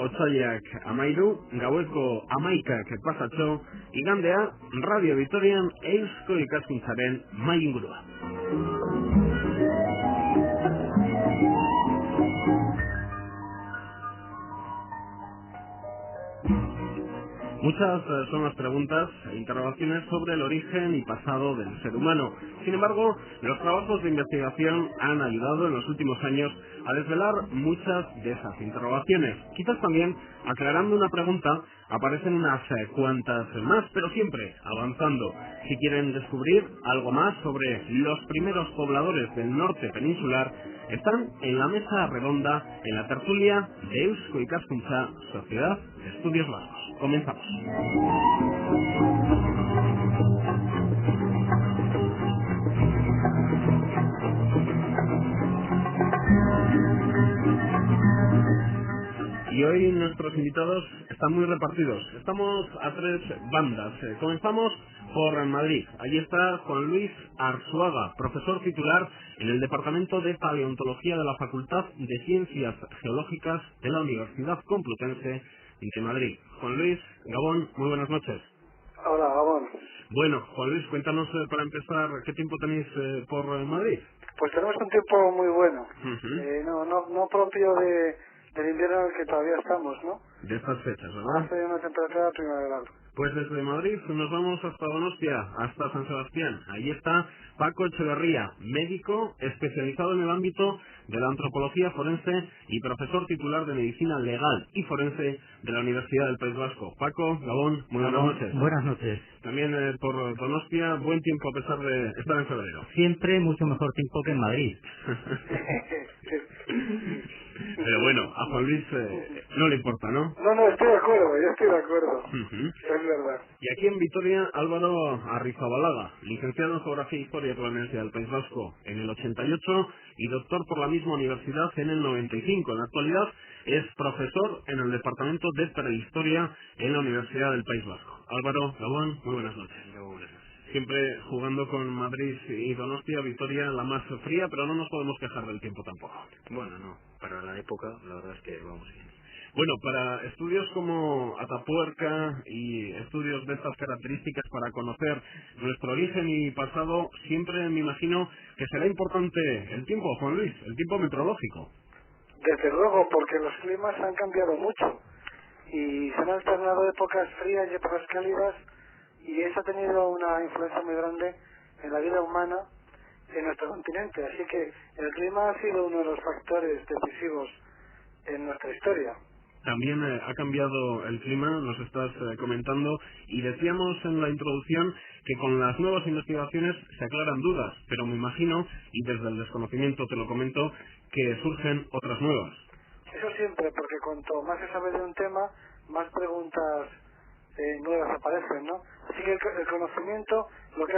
Otsaiak amairu, gaueko amaikak pasatxo, igandea, Radio Vitorian Eusko Ikaskuntzaren mai ingurua. Muchas son las preguntas e interrogaciones sobre el origen y pasado del ser humano. Sin embargo, los trabajos de investigación han ayudado en los últimos años a desvelar muchas de esas interrogaciones. Quizás también, aclarando una pregunta, aparecen unas cuantas más, pero siempre avanzando. Si quieren descubrir algo más sobre los primeros pobladores del norte peninsular, están en la mesa redonda, en la tertulia de Eusko Ikaskuntza, Sociedad de Estudios Vascos. Comenzamos. Y hoy nuestros invitados están muy repartidos. Estamos a tres bandas. Comenzamos por Madrid. Allí está Juan Luis Arzuaga, profesor titular en el Departamento de Paleontología de la Facultad de Ciencias Geológicas de la Universidad Complutense de Madrid. Juan Luis, Gabón, muy buenas noches. Hola, Gabón. Bueno, Juan Luis, cuéntanos para empezar, ¿qué tiempo tenéis por Madrid? Pues tenemos un tiempo muy bueno. Uh-huh. No propio del invierno en el que todavía estamos, ¿no? De estas fechas, ¿verdad? Hace una temperatura primaveral. Pues desde Madrid nos vamos hasta Donostia, hasta San Sebastián. Ahí está Paco Echeverría, médico especializado en el ámbito de la antropología forense y profesor titular de medicina legal y forense de la Universidad del País Vasco. Paco, Gabón, muy buenas noches. Buenas noches. También por Donostia, buen tiempo a pesar de estar en febrero. Siempre mucho mejor tiempo que en Madrid. Pero bueno, a Juan Luis no le importa, ¿no? No, estoy de acuerdo, yo estoy de acuerdo. Uh-huh. Es verdad. Y aquí en Vitoria, Álvaro Arrizabalaga, licenciado en Geografía e Historia por la Universidad del País Vasco en el 88 y doctor por la misma universidad en el 95. En la actualidad es profesor en el Departamento de Prehistoria en la Universidad del País Vasco. Álvaro, Gabón, muy buenas noches. Siempre jugando con Madrid y Donostia, Vitoria la más fría, pero no nos podemos quejar del tiempo tampoco. Bueno, no, para la época la verdad es que vamos bien. Bueno, para estudios como Atapuerca y estudios de estas características para conocer nuestro origen y pasado, siempre me imagino que será importante el tiempo, Juan Luis, el tiempo meteorológico. Desde luego, porque los climas han cambiado mucho y se han alternado épocas frías y épocas cálidas, y eso ha tenido una influencia muy grande en la vida humana en nuestro continente. Así que el clima ha sido uno de los factores decisivos en nuestra historia. También ha cambiado el clima, nos estás comentando, y decíamos en la introducción que con las nuevas investigaciones se aclaran dudas, pero me imagino, y desde el desconocimiento te lo comento, que surgen otras nuevas. Eso siempre, porque cuanto más se sabe de un tema, más preguntas nuevas aparecen, ¿no? Así que el conocimiento lo que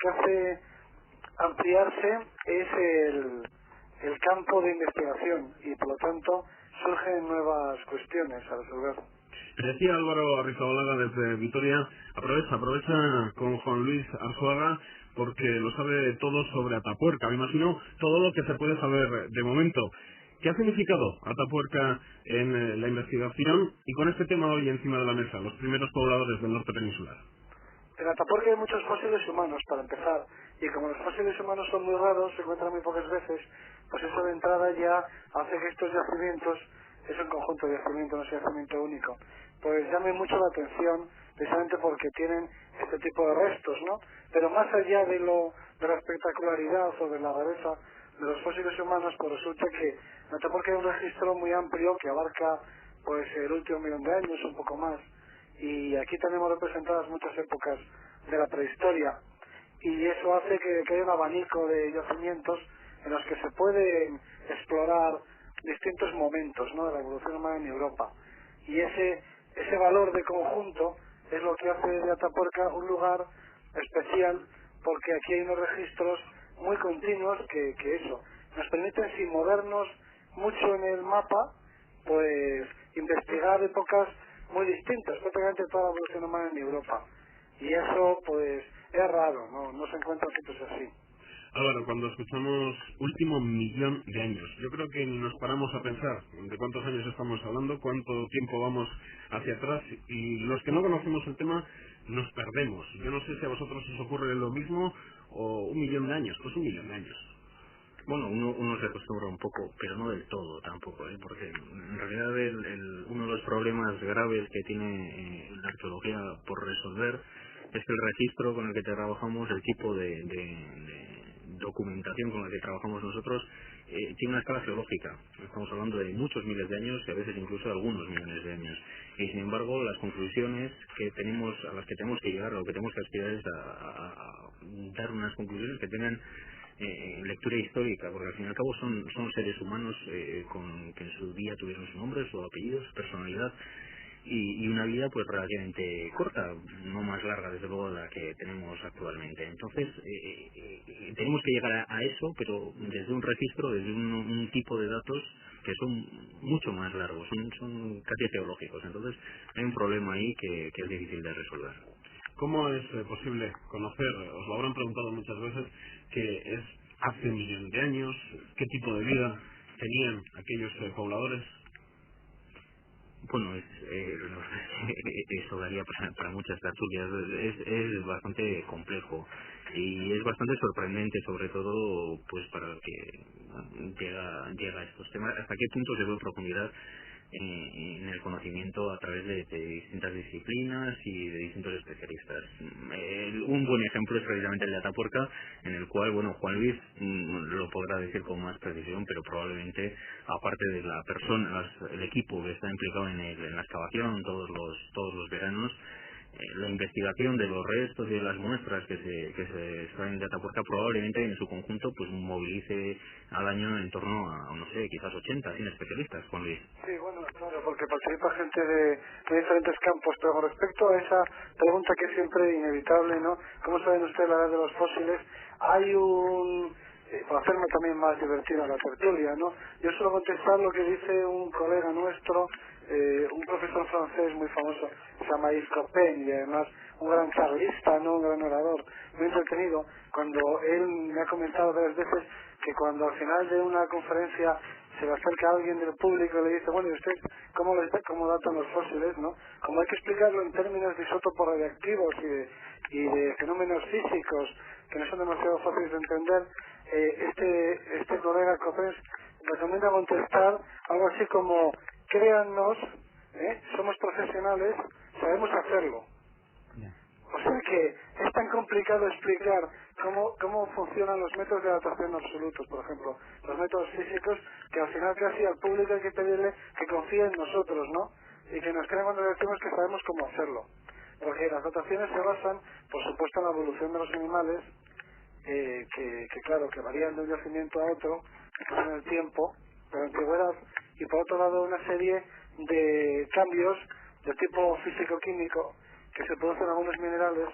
hace ampliarse es el campo de investigación, y por lo tanto surgen nuevas cuestiones a resolver. Decía Álvaro Arrizabalaga desde Vitoria, aprovecha con Juan Luis Arzuaga porque lo sabe todo sobre Atapuerca. Me imagino todo lo que se puede saber de momento. ¿Qué ha significado Atapuerca en la investigación y con este tema hoy encima de la mesa, los primeros pobladores del norte peninsular? En Atapuerca hay muchos fósiles humanos, para empezar, y como los fósiles humanos son muy raros, se encuentran muy pocas veces, pues eso de entrada ya hace que estos yacimientos, es un conjunto de yacimientos, no es un yacimiento único, pues llame mucho la atención, precisamente porque tienen este tipo de restos, ¿no? Pero más allá de la espectacularidad o de la rareza de los fósiles humanos, pues resulta que en Atapuerca hay un registro muy amplio que abarca pues el último millón de años, un poco más, y aquí tenemos representadas muchas épocas de la prehistoria, y eso hace que haya un abanico de yacimientos en los que se pueden explorar distintos momentos, ¿no?, de la evolución humana en Europa, y ese valor de conjunto es lo que hace de Atapuerca un lugar especial, porque aquí hay unos registros muy continuos que eso nos permiten, sin movernos mucho en el mapa, pues investigar épocas muy distintas, prácticamente toda la evolución humana en Europa, y eso pues es raro, no se encuentra sitios así. Álvaro, cuando escuchamos último millón de años, yo creo que ni nos paramos a pensar de cuántos años estamos hablando, cuánto tiempo vamos hacia atrás, y los que no conocemos el tema nos perdemos. Yo no sé si a vosotros os ocurre lo mismo, o un millón de años, pues un millón de años. Bueno, uno se acostumbra un poco, pero no del todo tampoco, porque en realidad uno de los problemas graves que tiene la arqueología por resolver es que el registro con el que trabajamos, el tipo de documentación con la que trabajamos nosotros, tiene una escala geológica. Estamos hablando de muchos miles de años y a veces incluso de algunos millones de años. Y sin embargo, las conclusiones a las que tenemos que llegar, lo que tenemos que aspirar es a dar unas conclusiones que tengan lectura histórica, porque al fin y al cabo son seres humanos que en su día tuvieron su nombre, su apellido, su personalidad y una vida pues relativamente corta, no más larga desde luego de la que tenemos actualmente. Entonces tenemos que llegar a eso, pero desde un registro, desde un tipo de datos que son mucho más largos, son casi geológicos. Entonces hay un problema ahí que es difícil de resolver. ¿Cómo es posible conocer, os lo habrán preguntado muchas veces, que es hace un millón de años, qué tipo de vida tenían aquellos pobladores? Bueno, eso daría para muchas tertulias. Es bastante complejo y es bastante sorprendente, sobre todo pues para el que llega a estos temas. ¿Hasta qué punto se ve profundidad en el conocimiento a través de distintas disciplinas y de distintos especialistas? Un buen ejemplo es precisamente el de Atapuerca, en el cual, bueno, Juan Luis lo podrá decir con más precisión, pero probablemente, aparte de la persona, el equipo que está implicado en la excavación todos los veranos, la investigación de los restos y de las muestras que se extraen de Atapuerca probablemente en su conjunto pues movilice al año en torno a, no sé, quizás 80, 100 especialistas, Juan Luis. Sí, bueno, claro, porque participa gente de diferentes campos, pero con respecto a esa pregunta que es siempre inevitable, ¿no? ¿Cómo saben ustedes la edad de los fósiles? Hay para hacerme también más divertida la tertulia, ¿no? Yo suelo contestar lo que dice un colega nuestro, un profesor francés muy famoso, se llama Yves Coppens, y además un gran charlista, ¿no? Un gran orador, muy entretenido, cuando él me ha comentado varias veces que cuando al final de una conferencia se le acerca a alguien del público y le dice, bueno, ¿y usted cómo datan los fósiles, no? Como hay que explicarlo en términos de isótopos radiactivos y de fenómenos físicos que no son demasiado fáciles de entender, este colega Coppens recomienda contestar algo así como, créannos, somos profesionales, sabemos hacerlo. O sea que es tan complicado explicar cómo funcionan los métodos de datación absolutos, por ejemplo, los métodos físicos, que al final casi al público hay que pedirle que confíe en nosotros, ¿no? Y que nos crean cuando decimos que sabemos cómo hacerlo. Porque las dataciones se basan, por supuesto, en la evolución de los animales, que claro, que varían de un yacimiento a otro, en el tiempo, de la antigüedad, y por otro lado una serie de cambios de tipo físico-químico que se producen en algunos minerales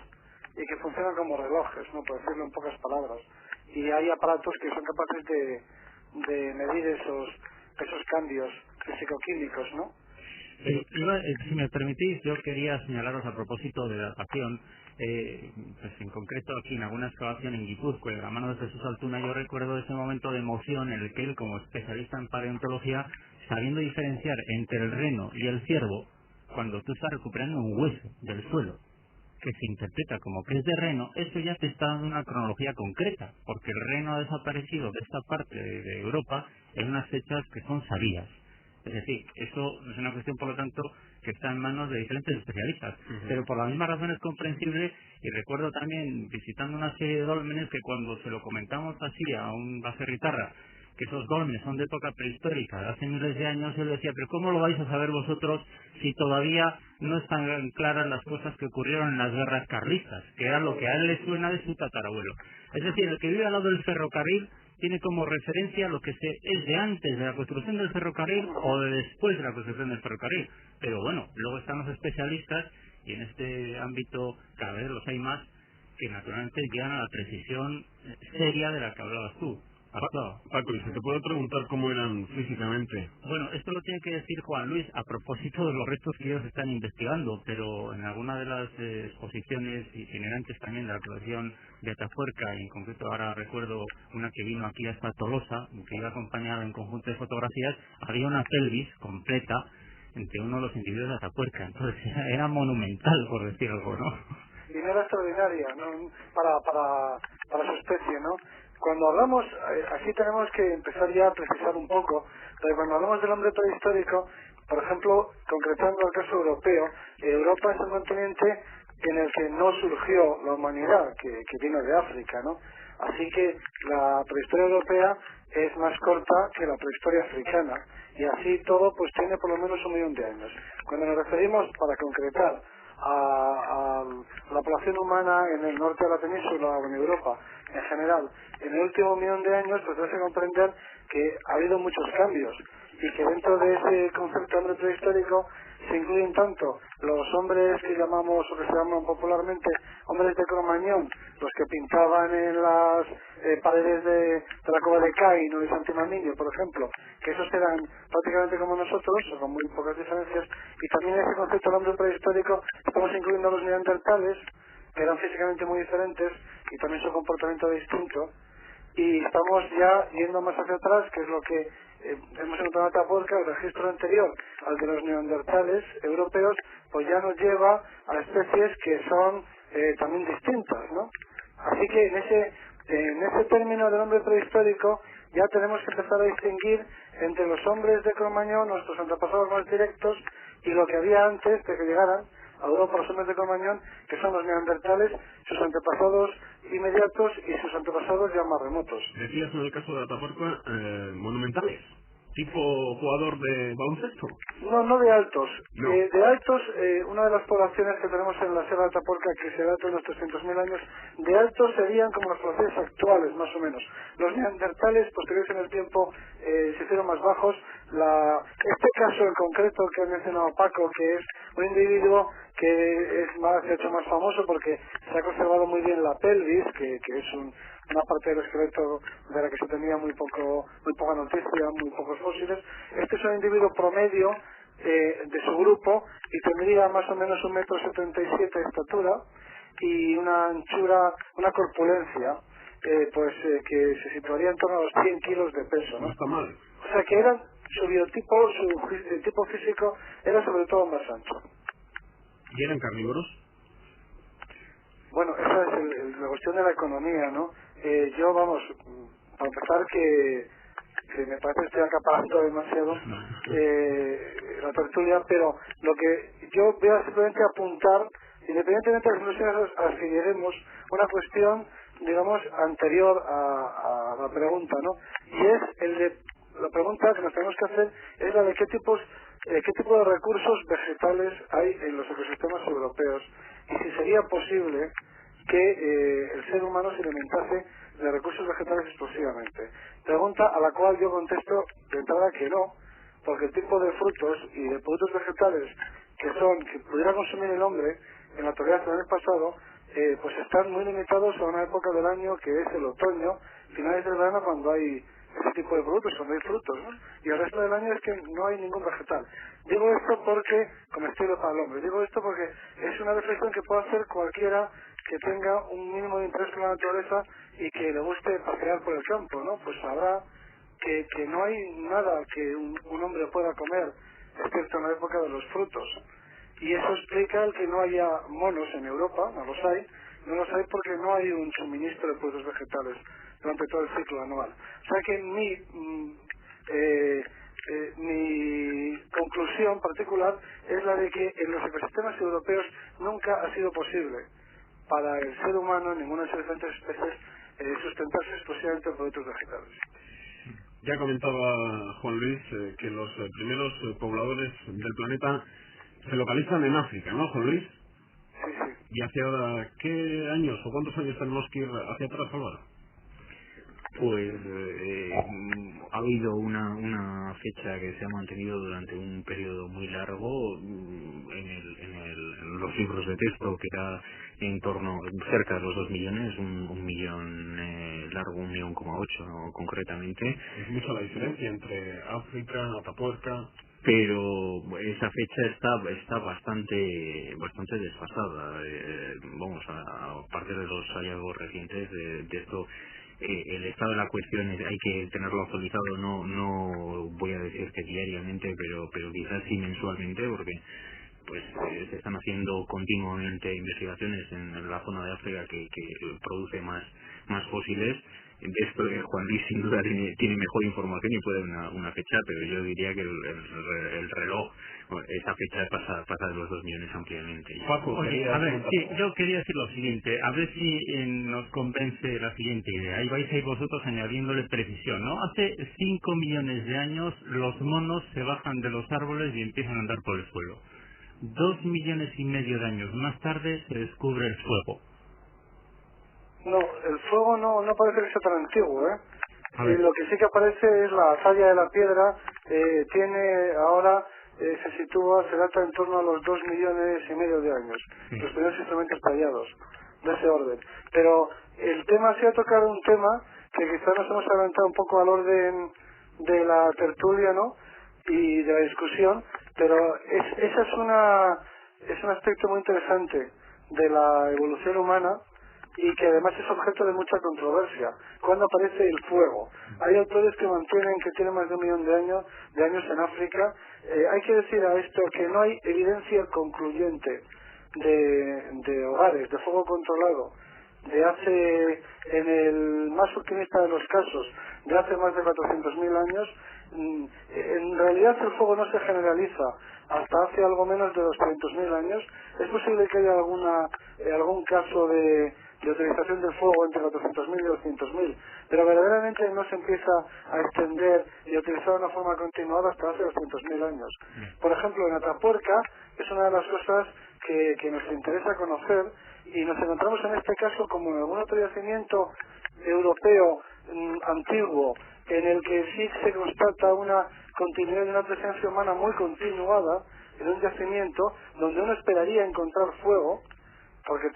y que funcionan como relojes, ¿no? Por decirlo en pocas palabras. Y hay aparatos que son capaces de medir esos cambios físico-químicos, ¿no? Si me permitís, yo quería señalaros a propósito de datación, pues en concreto aquí en alguna excavación en Guipúzcoa, de la mano de Jesús Altuna, yo recuerdo ese momento de emoción en el que él, como especialista en paleontología, sabiendo diferenciar entre el reno y el ciervo, cuando tú estás recuperando un hueso del suelo que se interpreta como que es de reno, eso ya te está dando una cronología concreta, porque el reno ha desaparecido de esta parte de Europa en unas fechas que son sabidas. Es decir, eso es una cuestión, por lo tanto, que está en manos de diferentes especialistas. Pero por la misma razón es comprensible, y recuerdo también visitando una serie de dólmenes que cuando se lo comentamos así a un baserritarra, que esos dólmenes son de época prehistórica, de hace miles de años, él decía, pero ¿cómo lo vais a saber vosotros si todavía no están claras las cosas que ocurrieron en las guerras carlistas, que era lo que a él le suena de su tatarabuelo? Es decir, el que vive al lado del ferrocarril tiene como referencia lo que es de antes de la construcción del ferrocarril o de después de la construcción del ferrocarril. Pero bueno, luego están los especialistas, y en este ámbito cada vez los hay más, que naturalmente llegan a la precisión seria de la que hablabas tú. Paco, ¿y se te puede preguntar cómo eran físicamente? Bueno, esto lo tiene que decir Juan Luis a propósito de los restos que ellos están investigando, pero en alguna de las exposiciones itinerantes también de la colección de Atapuerca, y en concreto ahora recuerdo una que vino aquí hasta Tolosa, que iba acompañada en conjunto de fotografías, había una pelvis completa entre uno de los individuos de Atapuerca, entonces era monumental, por decir algo, ¿no? Y no era extraordinaria, ¿no? para su especie, ¿no? Cuando hablamos, aquí tenemos que empezar ya a precisar un poco, pero cuando hablamos del hombre prehistórico, por ejemplo, concretando el caso europeo, Europa es un continente en el que no surgió la humanidad, que vino de África, ¿no? Así que la prehistoria europea es más corta que la prehistoria africana, y así todo pues tiene por lo menos 1 millón de años. Cuando nos referimos, para concretar, a la población humana en el norte de la península o en Europa en general, en el último 1 millón de años, pues debe comprender que ha habido muchos cambios y que dentro de ese concepto de hombre prehistórico se incluyen tanto los hombres que llamamos o que se llaman popularmente hombres de Cromañón, los que pintaban en las paredes de la Cova de Caín o de Santimanillo, por ejemplo, que esos eran prácticamente como nosotros, o con muy pocas diferencias, y también en ese concepto del hombre prehistórico estamos incluyendo a los neandertales, que eran físicamente muy diferentes y también su comportamiento distinto, y estamos ya yendo más hacia atrás, que es lo que hemos encontrado en Atapuerca. El registro anterior al de los neandertales europeos pues ya nos lleva a especies que son también distintas, ¿no? Así que en ese término del hombre prehistórico ya tenemos que empezar a distinguir entre los hombres de Cromañón, nuestros antepasados más directos, y lo que había antes de que llegaran a Europa los hombres de Cromañón, que son los neandertales, sus antepasados inmediatos y sus antepasados ya más remotos. Decías en el caso de Atapuerca, monumentales, tipo jugador de baloncesto. No de altos. No. De altos, una de las poblaciones que tenemos en la Sierra de Atapuerca, que se data de unos 300.000 años, de altos serían como las poblaciones actuales, más o menos. Los neandertales, posteriores en el tiempo, se hicieron más bajos. Este caso en concreto que ha mencionado Paco, que es un individuo que se ha hecho más famoso porque se ha conservado muy bien la pelvis, que es una parte del esqueleto de la que se tenía muy poca noticia, muy pocos fósiles. Este es un individuo promedio de su grupo y tendría más o menos 1,77 m de estatura y una anchura, una corpulencia, que se situaría en torno a los 100 kilos de peso, ¿no? No está mal. O sea que su biotipo, el tipo físico era sobre todo más ancho. ¿Y eran carnívoros? Bueno, esa es la cuestión de la economía, ¿no? Yo, vamos, para empezar que me parece que estoy acaparando demasiado la tertulia, pero lo que yo voy a simplemente apuntar, independientemente de las conclusiones a las que lleguemos, una cuestión, digamos, anterior a la pregunta, ¿no? Y es la pregunta que nos tenemos que hacer es la de qué tipo de recursos vegetales hay en los ecosistemas europeos y si sería posible que el ser humano se alimentase de recursos vegetales exclusivamente. Pregunta a la cual yo contesto de entrada que no, porque el tipo de frutos y de productos vegetales que pudiera consumir el hombre en la actualidad del año pasado, pues están muy limitados a una época del año que es el otoño, finales del verano, cuando hay ese tipo de productos, cuando hay frutos, ¿no? Y el resto del año es que no hay ningún vegetal. Digo esto porque, comestible para el hombre, digo esto porque es una reflexión que puede hacer cualquiera que tenga un mínimo de interés por la naturaleza y que le guste pasear por el campo, ¿no? Pues sabrá que no hay nada que un hombre pueda comer, excepto en la época de los frutos. Y eso explica el que no haya monos en Europa, no los hay porque no hay un suministro de productos vegetales durante todo el ciclo anual. O sea que mi conclusión particular es la de que en los ecosistemas europeos nunca ha sido posible para el ser humano, en ninguna de sus diferentes especies, sustentarse exclusivamente en productos vegetales. Ya comentaba Juan Luis que los primeros pobladores del planeta se localizan en África, ¿no, Juan Luis? Sí, sí. ¿Y hacia qué años o cuántos años tenemos que ir hacia atrás, Álvaro? Pues ha habido una fecha que se ha mantenido durante un periodo muy largo en los libros de texto, que era en torno, cerca de los 2 millones, un millón largo, 1,8 millón, ¿no? Concretamente. Es mucha la diferencia entre África, Atapuerca. Pero esa fecha está bastante desfasada. Vamos, a partir de los hallazgos recientes de esto, el estado de la cuestión hay que tenerlo actualizado, no voy a decir que diariamente, pero quizás sí mensualmente, porque pues se están haciendo continuamente investigaciones en la zona de África que produce más fósiles. De esto Juan Luis sin duda tiene mejor información y puede una fecha, pero yo diría que el reloj, esa fecha pasa de los 2 millones ampliamente. Paco, oye, a ver, sí, yo quería decir lo siguiente, a ver si nos convence la siguiente idea. Ahí vais a ir vosotros añadiéndole precisión, ¿no? Hace 5 millones de años los monos se bajan de los árboles y empiezan a andar por el suelo. 2,5 millones de años más tarde se descubre el fuego. No, el fuego no parece que sea tan antiguo, ¿eh? Lo que sí que aparece es la talla de la piedra, tiene ahora, se data en torno a los 2,5 millones de años, los primeros instrumentos tallados, de ese orden. Pero el tema sí ha tocado un tema que quizás nos hemos adelantado un poco al orden de la tertulia, ¿no? Y de la discusión, pero esa es un aspecto muy interesante de la evolución humana, y que además es objeto de mucha controversia. ¿Cuándo aparece el fuego? Hay autores que mantienen que tiene más de 1 millón de años en África. Hay que decir a esto que no hay evidencia concluyente de hogares, de fuego controlado, en el más optimista de los casos, de hace más de 400.000 años. En realidad el fuego no se generaliza hasta hace algo menos de 200.000 años. Es posible que haya algún caso de utilización del fuego entre 400.000 y 200.000, pero verdaderamente no se empieza a extender y a utilizar de una forma continuada hasta hace 200.000 años. Por ejemplo, en Atapuerca es una de las cosas que nos interesa conocer, y nos encontramos en este caso como en algún otro yacimiento europeo antiguo, en el que sí se constata una continuidad y una presencia humana muy continuada en un yacimiento donde uno esperaría encontrar fuego, porque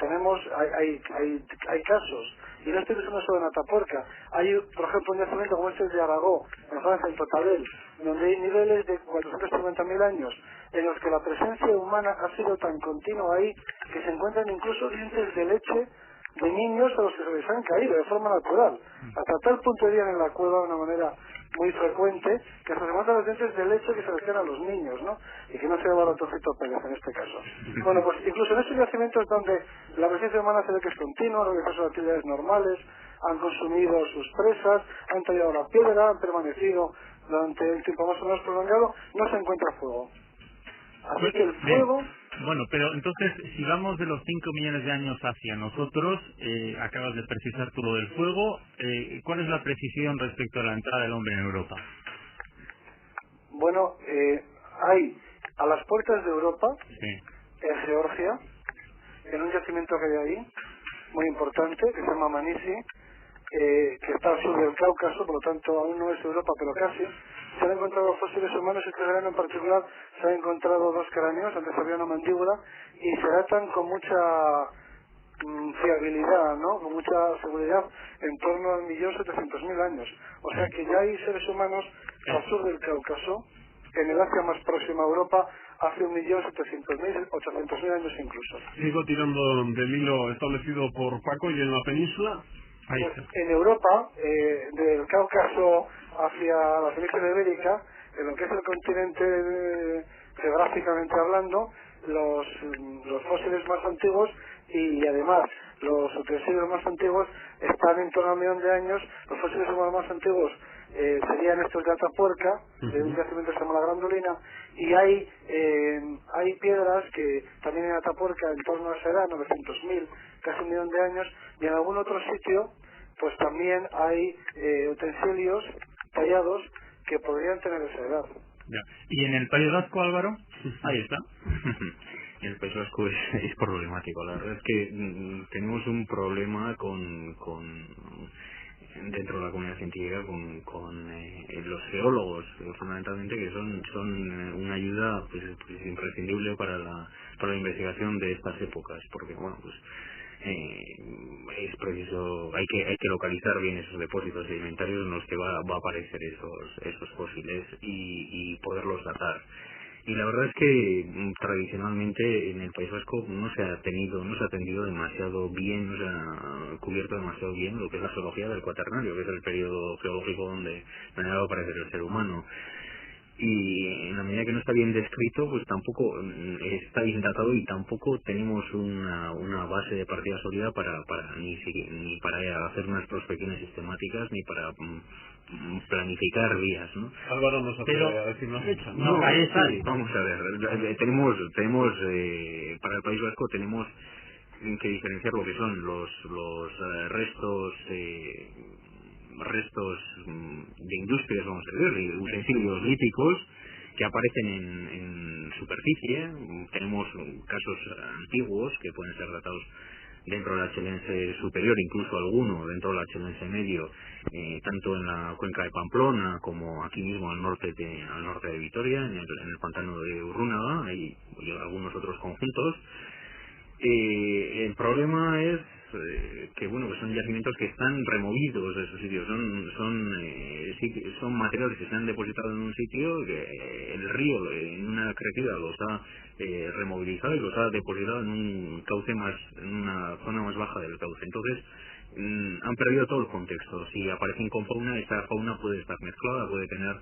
hay casos, y no estoy pensando solo en Atapuerca. Hay, por ejemplo, un yacimiento como este de Aragó, en Francia, en Totabel, donde hay niveles de 450.000 años en los que la presencia humana ha sido tan continua ahí que se encuentran incluso dientes de leche de niños a los que se les han caído de forma natural. Hasta tal punto irían en la cueva de una manera muy frecuente que hasta se encuentran los dientes de leche que se les caen a los niños, ¿no? Y que no se llama Ratoncito Pérez en este caso. Bueno, pues incluso en estos yacimientos donde la presencia humana se ve que es continua, realizan sus actividades normales, han consumido sus presas, han tallado la piedra, han permanecido durante un tiempo más o menos prolongado, no se encuentra fuego. Así que el fuego... Bueno, pero entonces, si vamos de los 5 millones de años hacia nosotros, acabas de precisar tú lo del fuego, ¿cuál es la precisión respecto a la entrada del hombre en Europa? Bueno, hay a las puertas de Europa, en Georgia, en un yacimiento que hay ahí, muy importante, que se llama Manisi, que está al sur del Cáucaso, por lo tanto aún no es Europa, pero casi. Se han encontrado fósiles humanos, este verano en particular se han encontrado 2 cráneos, antes había una mandíbula, y se datan con mucha fiabilidad, ¿no? Con mucha seguridad, en torno al 1.700.000 años. O sea que ya hay seres humanos al sur del Cáucaso, en el Asia más próxima a Europa, hace 1.700.000, 800.000 años incluso. Sigo tirando del hilo establecido por Paco, y en la península. Pues en Europa, del Cáucaso hacia la península ibérica, en lo que es el continente geográficamente hablando, los fósiles más antiguos y además los utensilios más antiguos están en torno a 1 millón de años. Los fósiles humanos más antiguos serían estos de Atapuerca, de un yacimiento que se llama la Grandolina, y hay piedras que también en Atapuerca en torno a esa edad, 900.000, casi 1 millón de años, y en algún otro sitio pues también hay utensilios tallados que podrían tener esa edad. Ya. ¿Y en el País Vasco, Álvaro? Ahí está. El País Vasco es problemático. La verdad es que tenemos un problema con dentro de la comunidad científica con los geólogos, fundamentalmente, que son una ayuda pues imprescindible para la investigación de estas épocas, porque bueno, pues es preciso, hay que localizar bien esos depósitos sedimentarios en los que va a aparecer esos fósiles y poderlos datar. Y la verdad es que tradicionalmente en el País Vasco no se ha atendido demasiado bien, no se ha cubierto demasiado bien lo que es la geología del Cuaternario, que es el periodo geológico donde va a aparecer el ser humano. Y en la medida que no está bien descrito, pues tampoco está bien datado y tampoco tenemos una base de partida sólida para ni para hacer unas prospecciones sistemáticas ni para planificar vías, ¿no? Álvaro nos Pero atreve a decirnos hecha. no, ahí está. Sí, vamos a ver, tenemos para el País Vasco tenemos que diferenciar lo que son los restos de industrias, vamos a decir, de utensilios líticos que aparecen en superficie. Tenemos casos antiguos que pueden ser datados dentro del Achelense superior, incluso alguno dentro del Achelense medio, tanto en la cuenca de Pamplona como aquí mismo al norte de Vitoria, en el pantano de Urrunaga y algunos otros conjuntos. El problema es que son yacimientos que están removidos de esos sitios, son materiales que se han depositado en un sitio, que el río en una crecida los ha removilizado y los ha depositado en un cauce en una zona más baja del cauce. Entonces han perdido todo el contexto. Si aparecen con fauna, esa fauna puede estar mezclada, puede tener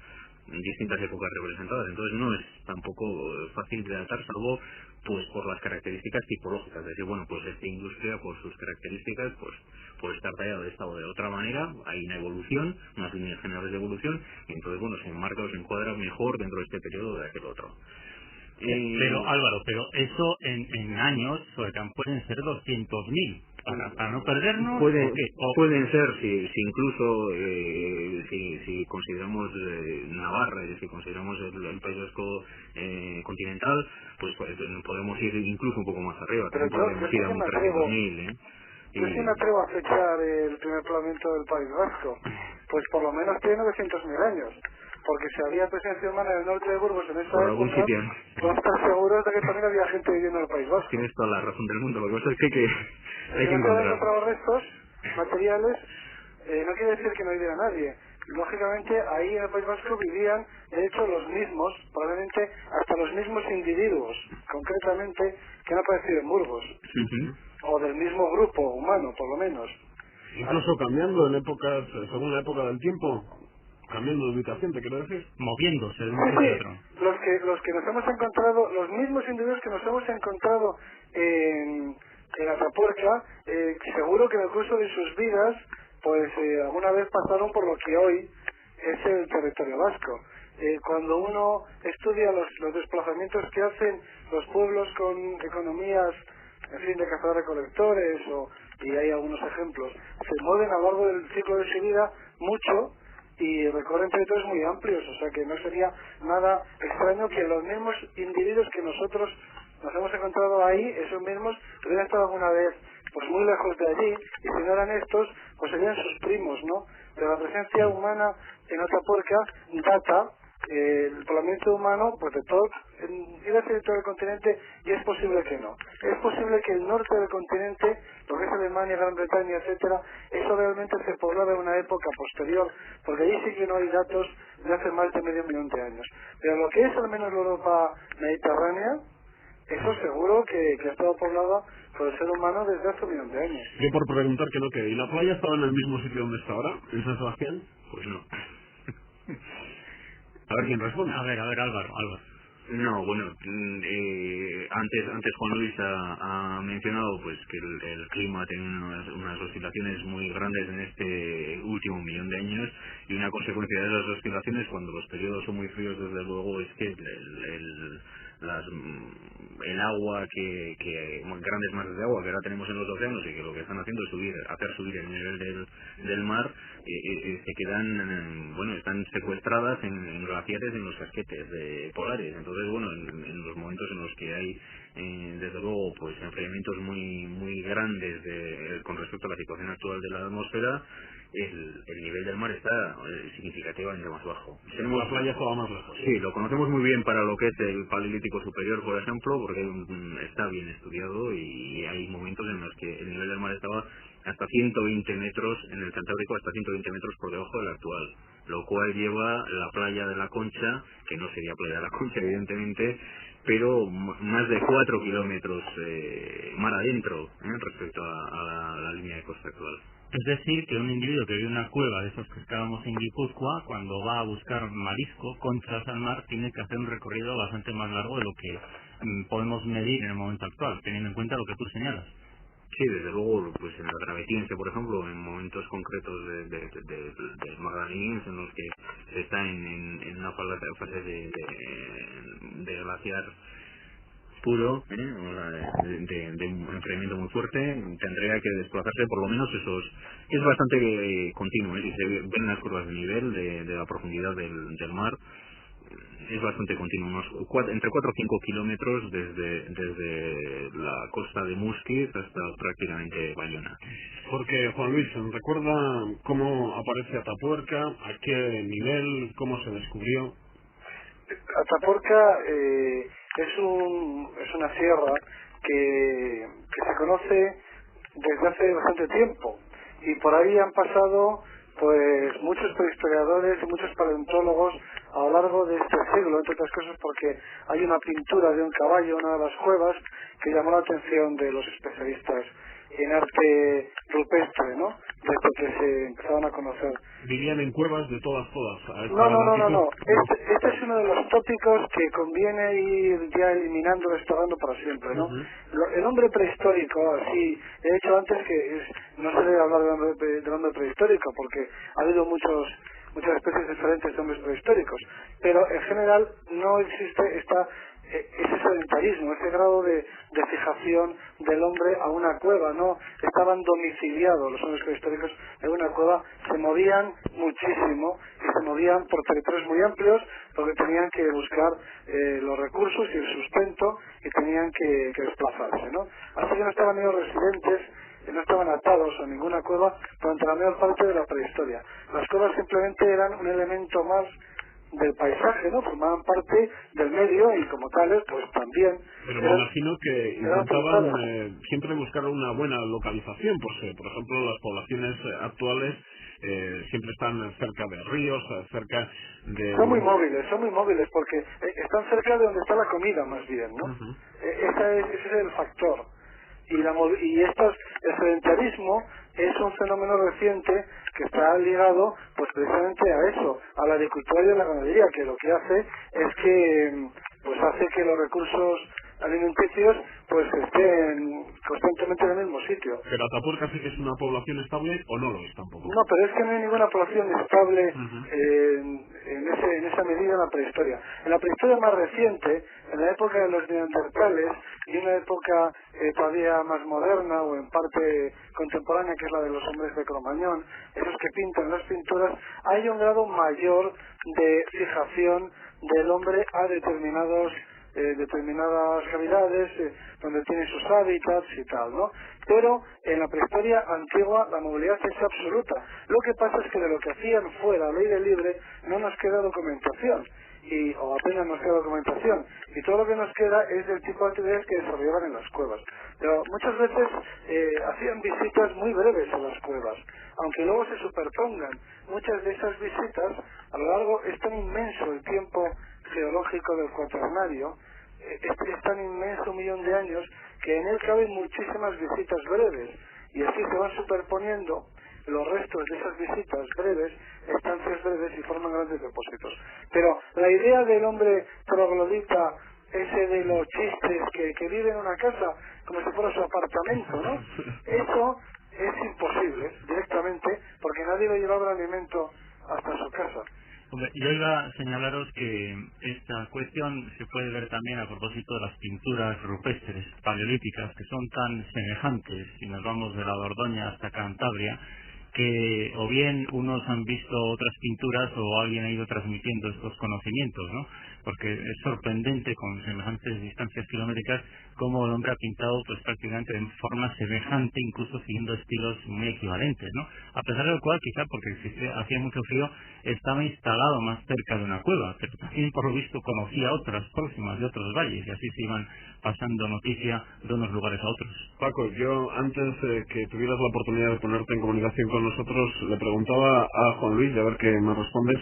distintas épocas representadas, entonces no es tampoco fácil de datar, salvo pues por las características tipológicas, es decir, bueno, pues esta industria por sus características pues puede estar tallada de esta o de otra manera, hay una evolución, unas líneas generales de evolución, y entonces bueno, se enmarca o se encuadra mejor dentro de este periodo de aquel otro. Pero Álvaro, eso en años pueden ser 200.000 para no perdernos. Pueden ser, si incluso si consideramos Navarra, si consideramos el País Vasco continental, pues podemos ir incluso un poco más arriba, Pero también podemos ir a un 300.000. Yo sí me atrevo a fechar el primer poblamiento del País Vasco, pues por lo menos tiene 900.000 años. Porque si había presencia humana en el norte de Burgos en esa época, no estar seguros de que también había gente viviendo en el País Vasco. Tienes toda la razón del mundo, lo que pasa es que hay que encontrar. Si no encontrado restos materiales, no quiere decir que no viviera nadie. Lógicamente, ahí en el País Vasco vivían, de hecho, los mismos, probablemente hasta los mismos individuos, concretamente, que han aparecido en Burgos. O del mismo grupo humano, por lo menos. Incluso cambiando en épocas, según la época del tiempo. Cambiando de ubicación, ¿te quiero decir? Moviéndose de un sitio a otro. Los que nos hemos encontrado, los mismos individuos que nos hemos encontrado en Atapuerca, seguro que en el curso de sus vidas, pues alguna vez pasaron por lo que hoy es el territorio vasco. Cuando uno estudia los desplazamientos que hacen los pueblos con economías, en fin, de cazadores-recolectores, y hay algunos ejemplos, se mueven a lo largo del ciclo de su vida mucho, y recorren territorios muy amplios, o sea que no sería nada extraño que los mismos individuos que nosotros nos hemos encontrado ahí, esos mismos, hubieran estado alguna vez pues muy lejos de allí, y si no eran estos, pues serían sus primos, ¿no? Pero la presencia humana en Atapuerca data el poblamiento humano pues de todo el territorio del continente, y es posible que no. Es posible que el norte del continente, lo que es Alemania, Gran Bretaña, etcétera, eso realmente se poblara en una época posterior, porque ahí sí que no hay datos de hace más de medio millón de años. Pero lo que es al menos la Europa mediterránea, eso seguro que ha estado poblada por el ser humano desde hace un millón de años. Yo por preguntar que no quede, ¿y la playa estaba en el mismo sitio donde está ahora, en San Sebastián? Pues no. A ver quién responde. A ver, Álvaro. No, bueno, antes Juan Luis ha mencionado pues que el clima tiene unas oscilaciones muy grandes en este último millón de años, y una consecuencia de esas oscilaciones, cuando los periodos son muy fríos, desde luego, es que el agua grandes masas de agua que ahora tenemos en los océanos, y que lo que están haciendo es hacer subir el nivel del mar, se quedan están secuestradas en glaciares, en los casquetes polares. Entonces en los momentos en los que hay desde luego, pues enfriamientos muy grandes con respecto a la situación actual de la atmósfera, el nivel del mar está significativamente más bajo. La playa estaba más lejos. Sí, lo conocemos muy bien para lo que es el Paleolítico Superior, por ejemplo, porque está bien estudiado y hay momentos en los que el nivel del mar estaba hasta 120 metros, en el Cantábrico hasta 120 metros por debajo del actual, lo cual lleva la playa de la Concha, que no sería playa de la Concha evidentemente, pero más de 4 kilómetros mar adentro respecto a la línea de costa actual. Es decir, que un individuo que vive en una cueva de esos que estábamos en Guipúzcoa, cuando va a buscar marisco, conchas al mar, tiene que hacer un recorrido bastante más largo de lo que podemos medir en el momento actual, teniendo en cuenta lo que tú señalas. Sí, desde luego, pues en el Gravetiense, por ejemplo, en momentos concretos del Magdaleniense, en los que se está en una fase de glaciar puro, de un enfriamiento muy fuerte, tendría que desplazarse por lo menos es bastante continuo, y se ven las curvas de nivel de la profundidad del mar, es bastante continuo, entre 4 o 5 kilómetros desde la costa de Musquiz hasta prácticamente Bayona. Porque, Juan Luis, ¿recuerda cómo aparece Atapuerca? ¿A qué nivel? ¿Cómo se descubrió? Atapuerca es una sierra que se conoce desde hace bastante tiempo, y por ahí han pasado pues muchos prehistoriadores y muchos paleontólogos a lo largo de este siglo, entre otras cosas porque hay una pintura de un caballo en una de las cuevas que llamó la atención de los especialistas en arte rupestre, ¿no? Desde que se empezaron a conocer. Vivían en cuevas de todas. No. Este es uno de los tópicos que conviene ir ya eliminando, restaurando para siempre, ¿no? El hombre prehistórico, así, he dicho antes que no se debe hablar del hombre prehistórico porque ha habido muchas especies diferentes de hombres prehistóricos, pero en general no existe ese sedentarismo, ese grado de fijación del hombre a una cueva, no estaban domiciliados los hombres prehistóricos en una cueva, se movían muchísimo y se movían por territorios muy amplios porque tenían que buscar los recursos y el sustento y tenían que desplazarse, ¿no? Así que no estaban ellos residentes, no estaban atados a ninguna cueva durante la mayor parte de la prehistoria. Las cuevas simplemente eran un elemento más del paisaje, ¿no? Formaban parte del medio y como tales, pues también. Pero me imagino que intentaban siempre buscar una buena localización, pues por ejemplo las poblaciones actuales siempre están cerca de ríos, cerca de... Son muy móviles porque están cerca de donde está la comida más bien, ¿no? Ese es el factor. El sedentarismo es un fenómeno reciente que está ligado pues precisamente a eso, a la agricultura y a la ganadería, que lo que hace es que pues hace que los recursos alimenticios pues estén constantemente en el mismo sitio. ¿Pero Atapuerca sí que es una población estable o no lo es tampoco? No, pero es que no hay ninguna población estable en esa medida en la prehistoria. En la prehistoria más reciente, en la época de los neandertales y una época todavía más moderna o en parte contemporánea, que es la de los hombres de Cromañón, esos que pintan las pinturas, hay un grado mayor de fijación del hombre a determinadas cavidades donde tiene sus hábitats y tal, ¿no? Pero en la prehistoria antigua la movilidad es absoluta. Lo que pasa es que de lo que hacían fuera al aire libre no nos queda documentación o apenas nos queda documentación, y todo lo que nos queda es del tipo de actividades que desarrollaban en las cuevas. Pero muchas veces hacían visitas muy breves a las cuevas, aunque luego se superpongan. Muchas de esas visitas, a lo largo, es tan inmenso el tiempo geológico del cuaternario, es tan inmenso, 1.000.000 de años, que en él caben muchísimas visitas breves, y así se van superponiendo los restos de esas visitas breves, estancias breves, y forman grandes depósitos. Pero la idea del hombre troglodita, ese de los chistes que vive en una casa como si fuera su apartamento, ¿no? Eso es imposible directamente, porque nadie le llevaba el alimento hasta su casa. Hombre, yo iba a señalaros que esta cuestión se puede ver también a propósito de las pinturas rupestres paleolíticas, que son tan semejantes, si nos vamos de la Dordoña hasta Cantabria, que o bien unos han visto otras pinturas o alguien ha ido transmitiendo estos conocimientos, ¿no? Porque es sorprendente con semejantes distancias kilométricas cómo el hombre ha pintado pues prácticamente de forma semejante, incluso siguiendo estilos muy equivalentes, ¿no? A pesar del cual, quizá porque hacía mucho frío, estaba instalado más cerca de una cueva, pero también por lo visto conocía otras próximas de otros valles, y así se iban pasando noticia de unos lugares a otros. Paco, yo antes que tuvieras la oportunidad de ponerte en comunicación con nosotros, le preguntaba a Juan Luis, y a ver qué me respondes,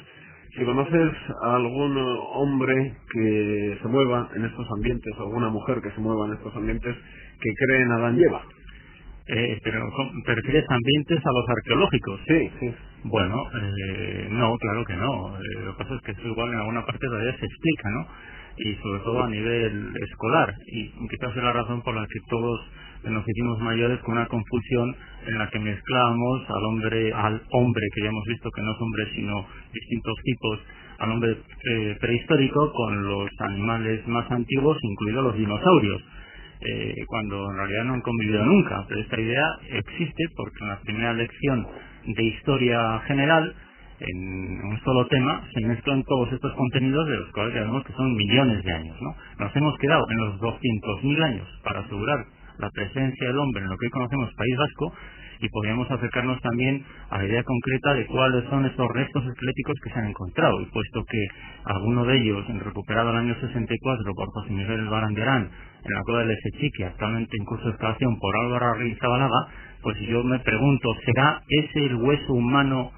si conoces a algún hombre que se mueva en estos ambientes, alguna mujer que se mueva en estos ambientes, que cree en Adán y Eva. Pero ¿te refieres a ambientes a los arqueológicos? Sí, sí. Bueno, no, claro que no. Lo que pasa es que eso igual en alguna parte todavía se explica, ¿no? Y sobre todo a nivel escolar. Y quizás es la razón por la que todos nos hicimos mayores con una confusión en la que mezclamos al hombre que ya hemos visto que no es hombre sino distintos tipos, al hombre prehistórico con los animales más antiguos, incluidos los dinosaurios. Cuando en realidad no han convivido nunca, pero esta idea existe porque en la primera lección de historia general, en un solo tema, se mezclan todos estos contenidos de los cuales ya vemos que son millones de años, ¿no? Nos hemos quedado en los 200.000 años para asegurar la presencia del hombre en lo que hoy conocemos País Vasco, y podríamos acercarnos también a la idea concreta de cuáles son estos restos esqueléticos que se han encontrado, y puesto que alguno de ellos, recuperado en el año 64 por José Miguel Barandiarán en la cueva de Lesechique, actualmente en curso de excavación por Álvaro Arrizabalaga, pues yo me pregunto, ¿será ese el hueso humano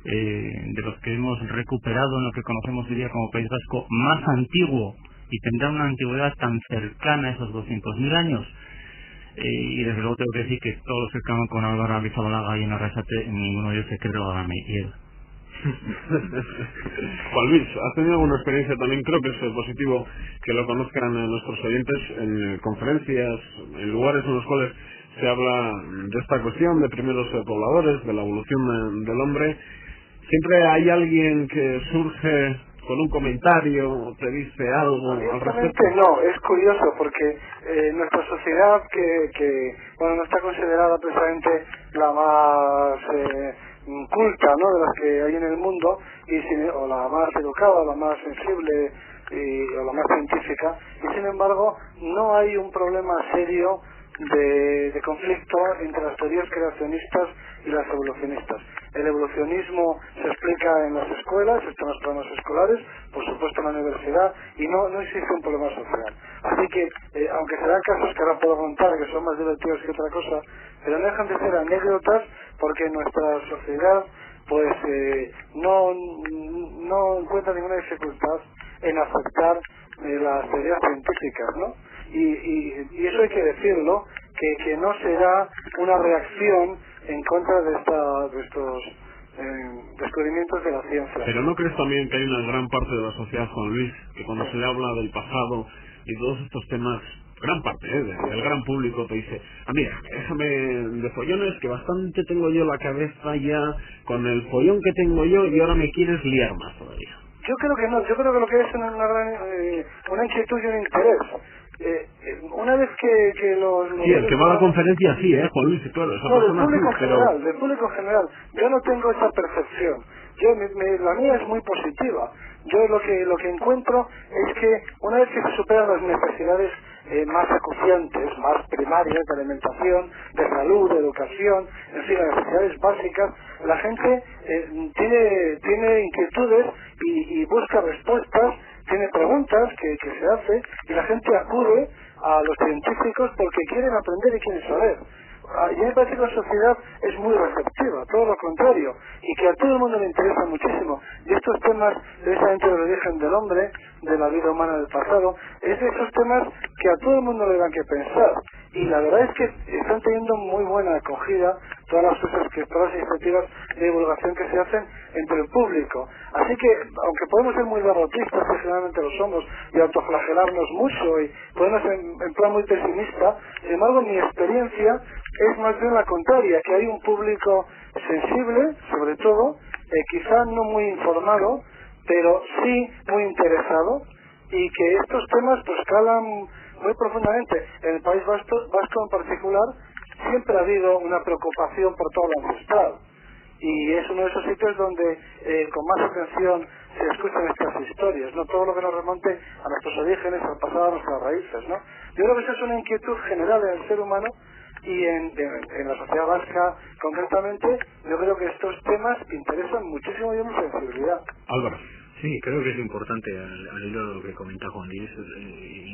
de los que hemos recuperado en lo que conocemos hoy día como País Vasco más antiguo, y tendrá una antigüedad tan cercana a esos 200.000 años? Y desde luego tengo que decir que todos los que estaban con Álvaro Arrizabalaga y en Arrasate, ninguno de ellos se cree a Miguel. Juan Luis, ¿has tenido alguna experiencia? También creo que es positivo que lo conozcan nuestros oyentes en conferencias, en lugares en los cuales se habla de esta cuestión de primeros pobladores, de la evolución del hombre. Siempre hay alguien que surge con un comentario, te dice algo al respecto. No, es curioso porque nuestra sociedad que bueno, no está considerada precisamente la más culta, ¿no?, de las que hay en el mundo, o la más educada, la más sensible o la más científica, y sin embargo no hay un problema serio de conflicto entre las teorías creacionistas y las evolucionistas. El evolucionismo se explica en las escuelas, está en los programas escolares, por supuesto en la universidad, y no existe un problema social. Así que, aunque serán casos que ahora puedo contar que son más divertidos que otra cosa, pero no dejan de ser anécdotas, porque nuestra sociedad pues no encuentra ninguna dificultad en aceptar las teorías científicas, ¿no? Y eso hay que decirlo, que no será una reacción en contra de estos descubrimientos de la ciencia. Pero ¿no crees también que hay una gran parte de la sociedad, Juan Luis, que cuando se le habla del pasado y todos estos temas, gran parte del gran público te dice, mira, déjame de follones, que bastante tengo yo la cabeza ya con el follón que tengo yo, y ahora me quieres liar más todavía? Yo creo que no, yo creo que lo que es una inquietud y un interés. Una vez que los... Sí, el que va a la conferencia sí, Juan Luis, claro, esa persona sí, del público en general, yo no tengo esa percepción. La mía es muy positiva. Yo lo que encuentro es que una vez que se superan las necesidades más acuciantes, más primarias de alimentación, de salud, de educación, en fin, las necesidades básicas, la gente tiene inquietudes y busca respuestas, tiene preguntas que se hace, y la gente acude a los científicos porque quieren aprender y quieren saber. Y me parece que la sociedad es muy receptiva, todo lo contrario, y que a todo el mundo le interesa muchísimo. Y estos temas, precisamente del origen del hombre, de la vida humana del pasado, es de esos temas que a todo el mundo le dan que pensar. Y la verdad es que están teniendo muy buena acogida todas las iniciativas de divulgación que se hacen entre el público. Así que, aunque podemos ser muy derrotistas, que generalmente lo somos, y autoflagelarnos mucho, y podemos en plan muy pesimista, sin embargo mi experiencia es más bien la contraria, que hay un público sensible, sobre todo, quizá no muy informado, pero sí muy interesado, y que estos temas pues calan muy profundamente. En el País Vasco en particular siempre ha habido una preocupación por todo lo ancestral, y es uno de esos sitios donde con más atención se escuchan estas historias, no todo lo que nos remonte a nuestros orígenes, al pasado, a nuestras raíces, ¿no? Yo creo que esa es una inquietud general en el ser humano y en la sociedad vasca concretamente. Yo creo que estos temas interesan muchísimo y hay mucha sensibilidad. Álvaro. Sí, creo que es importante, al hilo de lo que comenta Juan Luis,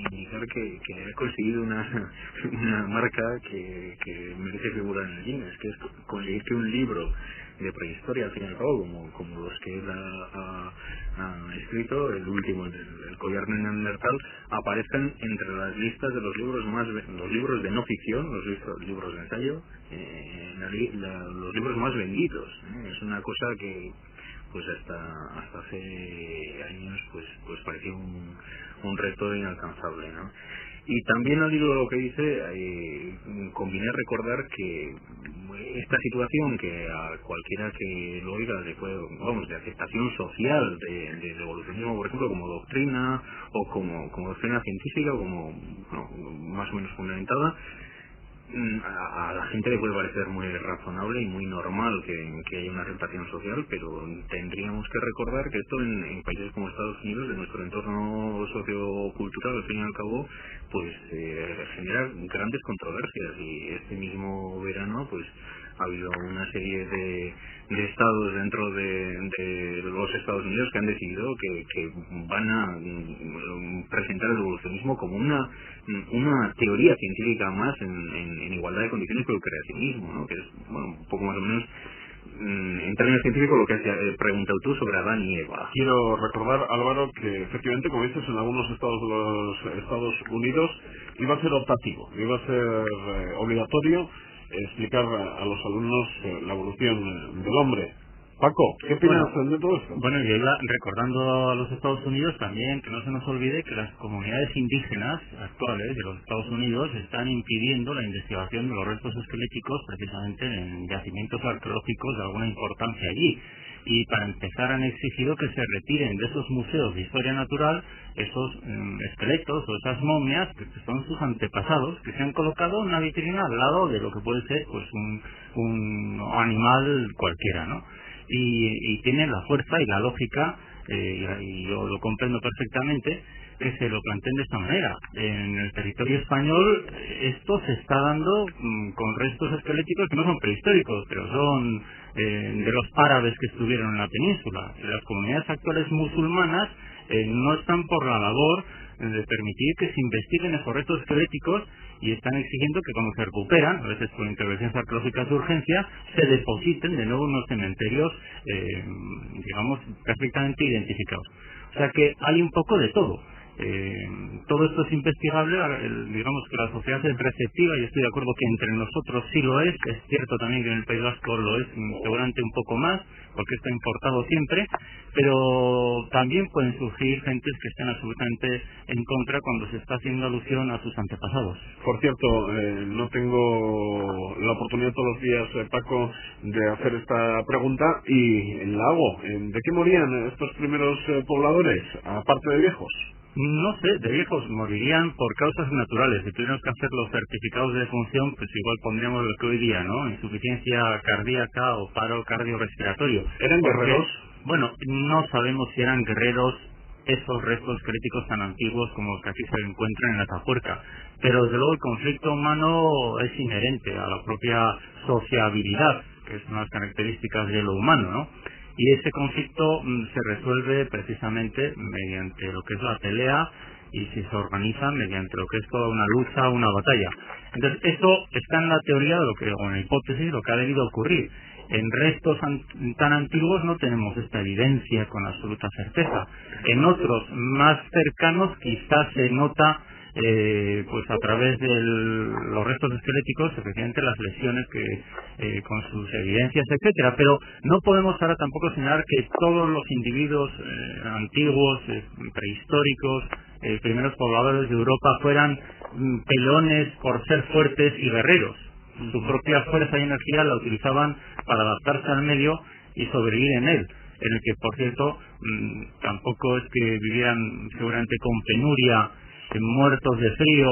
indicar que ha conseguido una marca que merece figurar en el Guinness, que es conseguir que un libro de prehistoria, al fin y al cabo, como los que él ha escrito, el último, el collar de Neandertal, aparezcan entre las listas de los libros de no ficción, los libros de ensayo, los libros más vendidos. Es una cosa que pues hasta hace años pues parecía un reto inalcanzable, ¿no? Y también al hilo de lo que dice, conviene recordar que esta situación, que a cualquiera que lo oiga le puede, de aceptación social del evolucionismo, por ejemplo, como doctrina o como doctrina científica, o como más o menos fundamentada, a la gente le puede parecer muy razonable y muy normal que haya una aceptación social, pero tendríamos que recordar que esto en países como Estados Unidos, de nuestro entorno sociocultural, al fin y al cabo, pues genera grandes controversias, y este mismo verano pues ha habido una serie de estados dentro de los Estados Unidos que han decidido que van a presentar el evolucionismo como una teoría científica más en igualdad de condiciones que el creacionismo, ¿no? Que es un poco más o menos en términos científicos lo que has preguntado tú sobre Adán y Eva. Quiero recordar, Álvaro, que efectivamente, como dices, en algunos estados de los Estados Unidos iba a ser optativo, iba a ser obligatorio explicar a los alumnos la evolución del hombre. Paco, ¿qué opinas de todo esto? Bueno, yo iba recordando a los Estados Unidos también que no se nos olvide que las comunidades indígenas actuales de los Estados Unidos están impidiendo la investigación de los restos esqueléticos precisamente en yacimientos arqueológicos de alguna importancia allí. Y para empezar han exigido que se retiren de esos museos de historia natural esos esqueletos o esas momias que son sus antepasados, que se han colocado en una vitrina al lado de lo que puede ser pues un animal cualquiera, ¿no? Y tienen la fuerza y la lógica, y yo lo comprendo perfectamente, que se lo planteen de esta manera. En el territorio español esto se está dando con restos esqueléticos que no son prehistóricos, pero son de los árabes que estuvieron en la península. Las comunidades actuales musulmanas no están por la labor de permitir que se investiguen esos restos esqueléticos, y están exigiendo que cuando se recuperan, a veces por intervenciones arqueológicas de urgencia, se depositen de nuevo en unos cementerios, digamos, perfectamente identificados. O sea que hay un poco de todo. Todo esto es investigable, digamos que la sociedad es receptiva, y estoy de acuerdo que entre nosotros sí lo es cierto también que en el País Vasco lo es seguramente un poco más, porque está importado siempre, pero también pueden surgir gentes que estén absolutamente en contra cuando se está haciendo alusión a sus antepasados. Por cierto, no tengo la oportunidad todos los días, Paco, de hacer esta pregunta, y la hago. ¿De qué morían estos primeros pobladores, aparte de viejos? No sé, de viejos morirían por causas naturales. Si tuviéramos que hacer los certificados de defunción, pues igual pondríamos lo que hoy día, ¿no? Insuficiencia cardíaca o paro cardiorrespiratorio. ¿Eran guerreros? Bueno, no sabemos si eran guerreros esos restos críticos tan antiguos como los que aquí se encuentran en Atapuerca. Pero desde luego el conflicto humano es inherente a la propia sociabilidad, que es una de las características de lo humano, ¿no? Y ese conflicto se resuelve precisamente mediante lo que es la pelea, y si se organiza mediante lo que es toda una lucha, una batalla. Entonces esto está en la teoría de lo que, o en la hipótesis de lo que ha debido ocurrir. En restos tan antiguos no tenemos esta evidencia con absoluta certeza. En otros más cercanos quizás se nota pues a través de los restos esqueléticos, efectivamente las lesiones que con sus evidencias, etcétera, pero no podemos ahora tampoco señalar que todos los individuos antiguos, prehistóricos, primeros pobladores de Europa fueran peleones por ser fuertes y guerreros. Su propia fuerza y energía la utilizaban para adaptarse al medio y sobrevivir en él, en el que, por cierto, tampoco es que vivieran seguramente con penuria, muertos de frío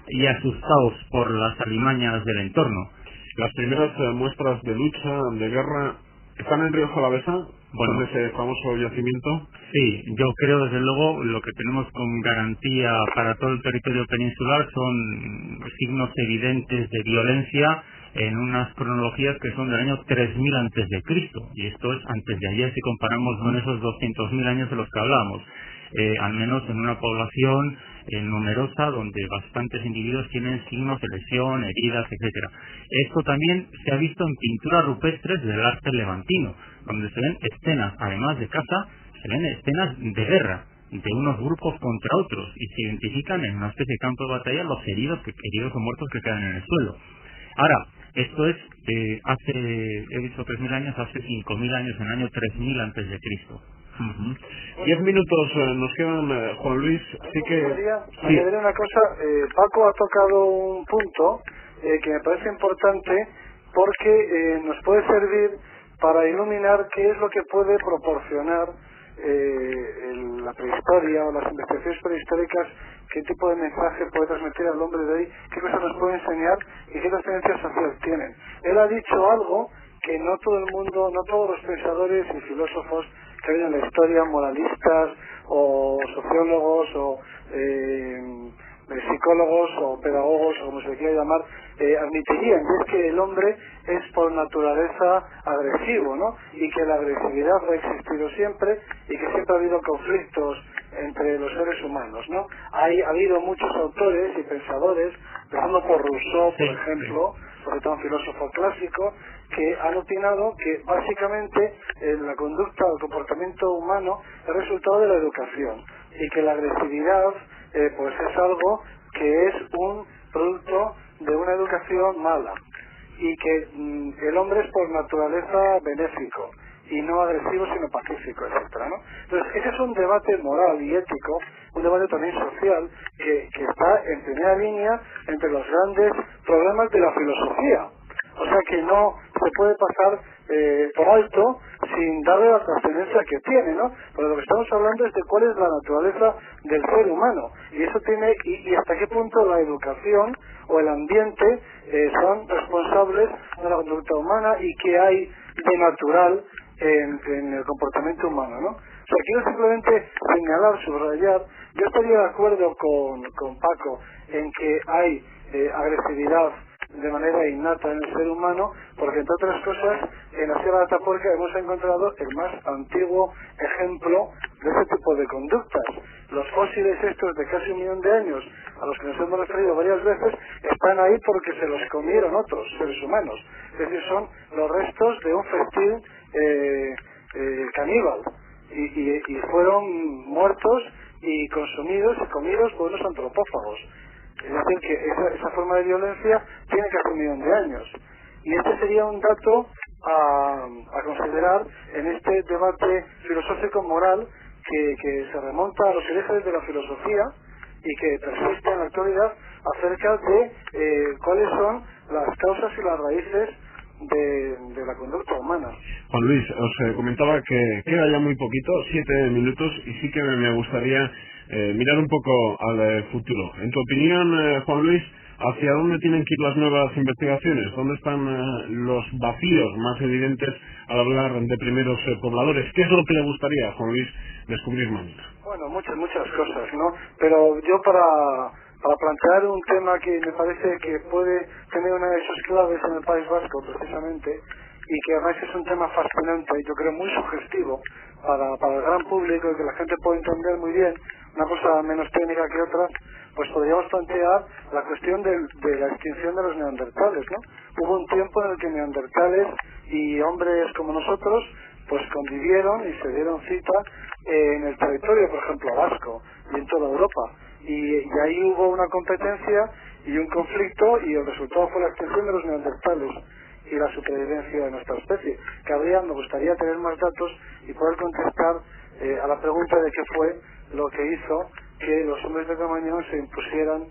y asustados por las alimañas del entorno. Las primeras muestras de lucha, de guerra, ¿Están en Río Jalavesa? Bueno, ¿Con ese famoso yacimiento? Sí, yo creo desde luego lo que tenemos con garantía para todo el territorio peninsular son signos evidentes de violencia en unas cronologías que son del año 3000 antes de Cristo, y esto es antes de ayer si comparamos con esos 200.000 años de los que hablábamos, al menos en una población numerosa donde bastantes individuos tienen signos de lesión, heridas, etcétera. Esto también se ha visto en pinturas rupestres del arte levantino, donde se ven escenas, además de caza, se ven escenas de guerra de unos grupos contra otros y se identifican en una especie de campo de batalla los heridos o muertos que quedan en el suelo. Ahora, esto es he dicho 3.000 años, hace 5.000 años, en el año 3000 antes de Cristo. 10 minutos nos quedan, Juan Luis, así que... Añadiré una cosa, Paco ha tocado un punto que me parece importante porque nos puede servir para iluminar qué es lo que puede proporcionar la prehistoria o las investigaciones prehistóricas, qué tipo de mensaje puede transmitir al hombre de hoy, qué cosas nos puede enseñar y qué tendencias sociales tienen. Él ha dicho algo que no todo el mundo, no todos los pensadores y filósofos que hay en la historia, moralistas o sociólogos o psicólogos o pedagogos o como se le quiera llamar, admitirían, y es que el hombre es por naturaleza agresivo, ¿no? Y que la agresividad ha existido siempre y que siempre ha habido conflictos entre los seres humanos, ¿no? Ha habido muchos autores y pensadores, empezando por Rousseau, por ejemplo, sobre todo un filósofo clásico, que han opinado que básicamente la conducta o el comportamiento humano es resultado de la educación y que la agresividad pues es algo que es un producto de una educación mala y que el hombre es por naturaleza benéfico y no agresivo sino pacífico, etcétera, ¿no? Entonces ese es un debate moral y ético, un debate también social que está en primera línea entre los grandes problemas de la filosofía. O sea que no se puede pasar por alto sin darle la trascendencia que tiene, ¿no? Pero lo que estamos hablando es de cuál es la naturaleza del ser humano y eso tiene y hasta qué punto la educación o el ambiente son responsables de la conducta humana y qué hay de natural en el comportamiento humano, ¿no? O sea, quiero simplemente señalar, subrayar, yo estaría de acuerdo con Paco en que hay agresividad de manera innata en el ser humano, porque entre otras cosas en la Sierra de Atapuerca hemos encontrado el más antiguo ejemplo de este tipo de conductas. Los fósiles estos de casi 1 millón de años, a los que nos hemos referido varias veces, están ahí porque se los comieron otros seres humanos. Es decir, son los restos de un festín caníbal y fueron muertos y consumidos y comidos por unos antropófagos. Es decir, que esa forma de violencia tiene casi 1 millón de años. Y este sería un dato a considerar en este debate filosófico-moral que se remonta a los orígenes de la filosofía y que persiste en la actualidad acerca de cuáles son las causas y las raíces de la conducta humana. Juan Luis, os comentaba que queda ya muy poquito, 7 minutos, y sí que me gustaría mirar un poco al futuro. En tu opinión, Juan Luis, ¿hacia dónde tienen que ir las nuevas investigaciones? ¿Dónde están los vacíos más evidentes al hablar de primeros pobladores? ¿Qué es lo que le gustaría a Juan Luis descubrir mañana? Bueno, muchas cosas, ¿no? Pero yo para plantear un tema que me parece que puede tener una de sus claves en el País Vasco, precisamente, y que además es un tema fascinante y yo creo muy sugestivo para el gran público y que la gente puede entender muy bien, una cosa menos técnica que otra, pues podríamos plantear la cuestión de la extinción de los neandertales, ¿no? Hubo un tiempo en el que neandertales y hombres como nosotros pues convivieron y se dieron cita en el territorio, por ejemplo, vasco y en toda Europa. Y ahí hubo una competencia y un conflicto y el resultado fue la extinción de los neandertales y la supervivencia de nuestra especie. Me gustaría tener más datos y poder contestar a la pregunta de qué fue lo que hizo que los hombres de Cromañón se impusieran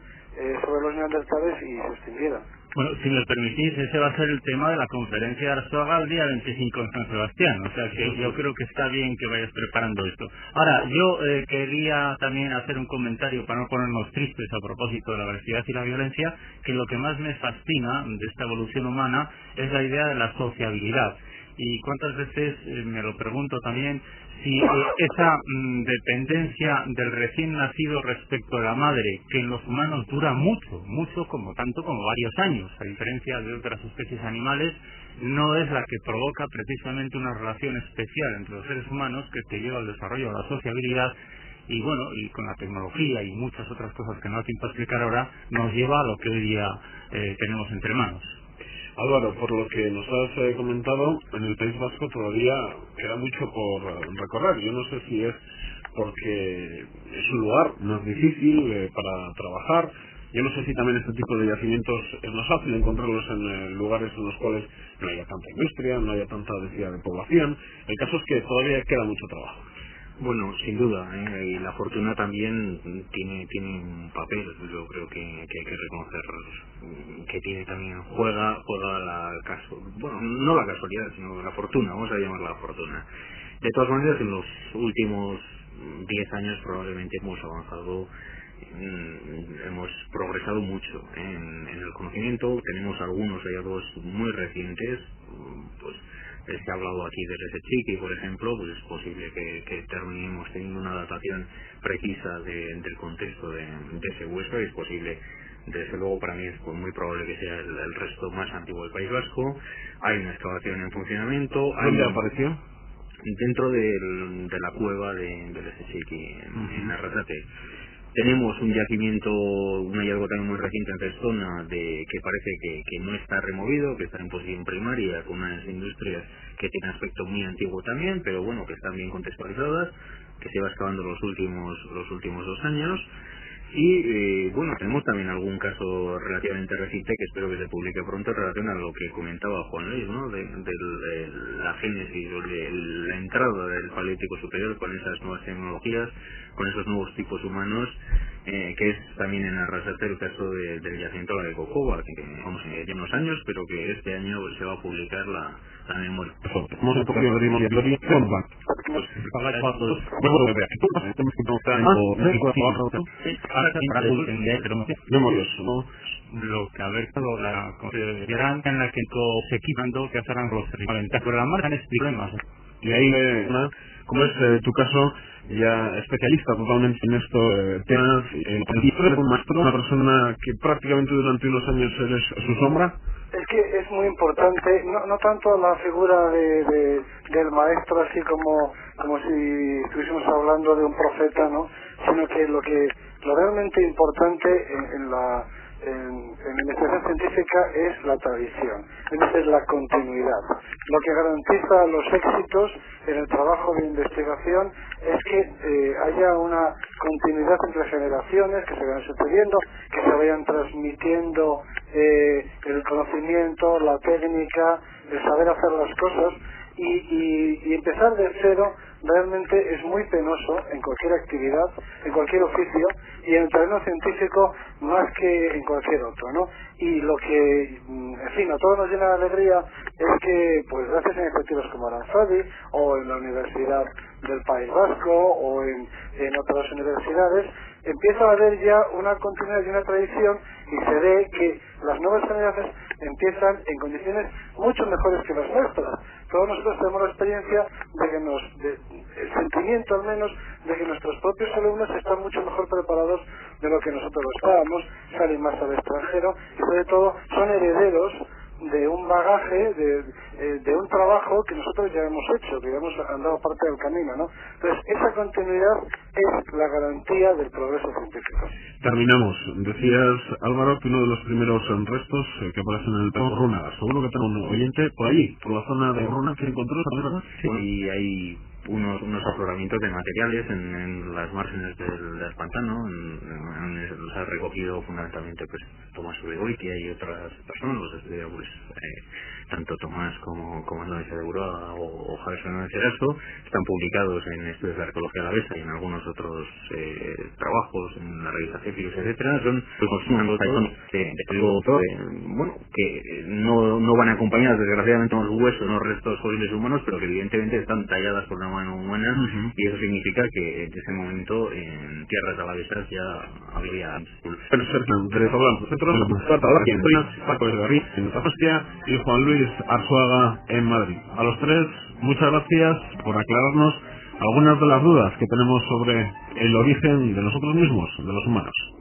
sobre los neandertales y se extinguieran. Bueno, si me permitís, ese va a ser el tema de la conferencia de Arzuaga el día 25 en San Sebastián, o sea que yo creo que está bien que vayas preparando esto. Ahora, yo quería también hacer un comentario para no ponernos tristes a propósito de la agresividad y la violencia, que lo que más me fascina de esta evolución humana es la idea de la sociabilidad. y cuántas veces, me lo pregunto también, si esa dependencia del recién nacido respecto a la madre, que en los humanos dura mucho, tanto como varios años, a diferencia de otras especies animales, no es la que provoca precisamente una relación especial entre los seres humanos que te lleva al desarrollo de la sociabilidad y bueno, y con la tecnología y muchas otras cosas que no da tiempo a explicar ahora, nos lleva a lo que hoy día tenemos entre manos. Álvaro, por lo que nos has comentado, en el País Vasco todavía queda mucho por recorrer. Yo no sé si es porque es un lugar más difícil para trabajar. Yo no sé si también este tipo de yacimientos es más fácil encontrarlos en lugares en los cuales no haya tanta industria, no haya tanta densidad de población. El caso es que todavía queda mucho trabajo. Bueno, sin duda, y la fortuna también tiene un papel, yo creo que hay que reconocer que tiene también, juega no la casualidad, sino la fortuna, vamos a llamarla la fortuna. De todas maneras, en los últimos 10 años probablemente hemos avanzado, hemos progresado mucho en el conocimiento. Tenemos algunos hallazgos muy recientes, pues se ha hablado aquí del Chiqui, por ejemplo, pues es posible que terminemos teniendo una datación precisa del contexto de ese hueso, y es posible, desde luego para mí es muy probable que sea el resto más antiguo del País Vasco. Hay una excavación en funcionamiento. ¿Dónde apareció? Dentro de la cueva del Chiqui, en Arrasate. Tenemos un hallazgo también muy reciente en Testona, que parece que no está removido, que está en posición primaria, con unas industrias que tienen aspecto muy antiguo también, pero bueno, que están bien contextualizadas, que se va excavando los últimos 2 años. Y bueno, tenemos también algún caso relativamente reciente que espero que se publique pronto en relación a lo que comentaba Juan Luis, ¿no? de la génesis o de la entrada del Paleolítico superior con esas nuevas tecnologías, con esos nuevos tipos humanos, que es también en Arrasate el caso del yacimiento de Cocoba, que vamos ya unos años, pero que este año se va a publicar la memoria. Lo que aberto la consideran en la que se equipando que harán los equivalentes, pero la marca es problemas. Y ahí, como es tu caso, ya especialista totalmente en estos temas, un maestro, una persona que prácticamente durante unos años eres su sombra. Es que es muy importante, no tanto la figura del maestro así como si estuviésemos hablando de un profeta, ¿no? Sino que lo realmente importante en la investigación científica es la tradición, es decir, la continuidad. Lo que garantiza los éxitos en el trabajo de investigación es que haya una continuidad entre generaciones, que se vayan sucediendo, que se vayan transmitiendo el conocimiento, la técnica, el saber hacer las cosas, y empezar de cero realmente es muy penoso en cualquier actividad, en cualquier oficio, y en el terreno científico más que en cualquier otro, ¿no? Y lo que, en fin, a todos nos llena de alegría es que, pues gracias a iniciativas como Aranzadi, o en la Universidad del País Vasco, o en otras universidades, empieza a haber ya una continuidad y una tradición, y se ve que las nuevas generaciones empiezan en condiciones mucho mejores que las nuestras. Todos nosotros tenemos la experiencia el sentimiento al menos, de que nuestros propios alumnos están mucho mejor preparados de lo que nosotros lo estábamos, salen más al extranjero, y sobre todo son herederos de un bagaje, de un trabajo que nosotros ya hemos hecho, que ya hemos andado parte del camino, ¿no? Entonces, esa continuidad es la garantía del progreso científico. Terminamos. Decías, Álvaro, que uno de los primeros restos que aparecen en el País Runa. Seguro que tengo un oyente por allí, por la zona de Runa, que encontró, ¿verdad? Sí, y hay unos afloramientos de materiales en las márgenes del pantano, se ha recogido fundamentalmente pues Tomás Ubegoitia y otras personas, los estudiantes, tanto Tomás como Andrés de Uroa o Javier Fernández Eraso, están publicados en Estudios de Arqueología Alavesa y en algunos otros trabajos en la revista Cephirus, etcétera. Son que no van acompañados desgraciadamente con los huesos, los restos fósiles humanos, pero que evidentemente están talladas por una mano humana, y eso significa que en ese momento en tierras alavesas ya habría nosotros, Paco de Garrí, en Hostia, y Juan Luis Luis Arzuaga en Madrid. A los tres, muchas gracias por aclararnos algunas de las dudas que tenemos sobre el origen de nosotros mismos, de los humanos.